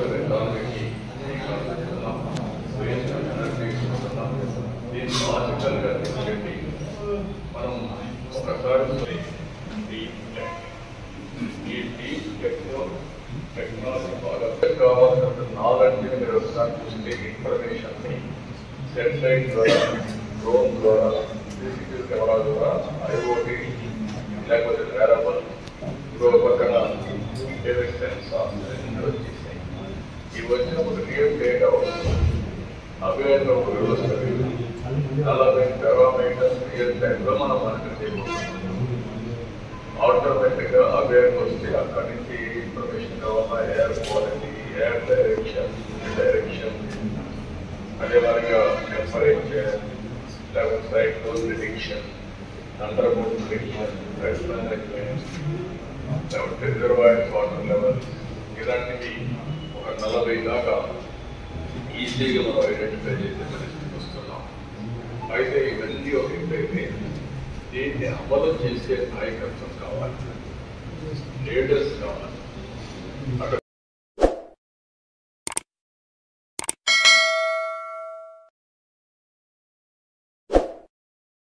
Social ఎకానమీకి దీన్ని లాజికల్గా తెచ్చండి. మనం ఒకసారి ఈ డీప్ టెక్నాలజీ బాగా కావాల్సినంత నాలెడ్జ్ని మీరు ఒకసారి చూస్తే ఇన్ఫర్మేషన్ని సెటిలైట్ ద్వారా, డ్రోన్ ద్వారా, సీసీటీవీ కెమెరా ద్వారా, ఐఓటీ లేకపోతే వేరబుల్ ఇంకో పక్కన సెన్సార్ వచ్చేసాయి. ఇవి వచ్చినప్పుడు రియల్ డేటా వస్తుంది. అవేర్గా ఒక వ్యవస్థ 40 పారామీటర్స్ రియల్ టైంలో మనం మానిటర్ చేయబోతున్నాం. ఆటోమేటిక్గా అవేర్గా వస్తే అక్కడి నుంచి ఇన్ఫర్మేషన్ కావాలా, ఎయిర్ క్వాలిటీ, ఎయిర్ డైరెక్షన్, అదే మాదిరిగా టెంపరేచర్, లేకపోతే cyclone prediction, under board prediction, flood management, లేకపోతే రిజర్వాయర్ వాటర్ లెవెల్, ఇలాంటివి ఒక 40 దాకా ఈజీగా మనం ఐడెంటిఫై చేసే పరిస్థితికి వస్తున్నాం. అయితే ఇవన్నీ ఒక ఎప్పుడైతే దీన్ని అమలు చేసే నాయకత్వం కావాలి, లీడర్స్ కావాలి. అక్కడ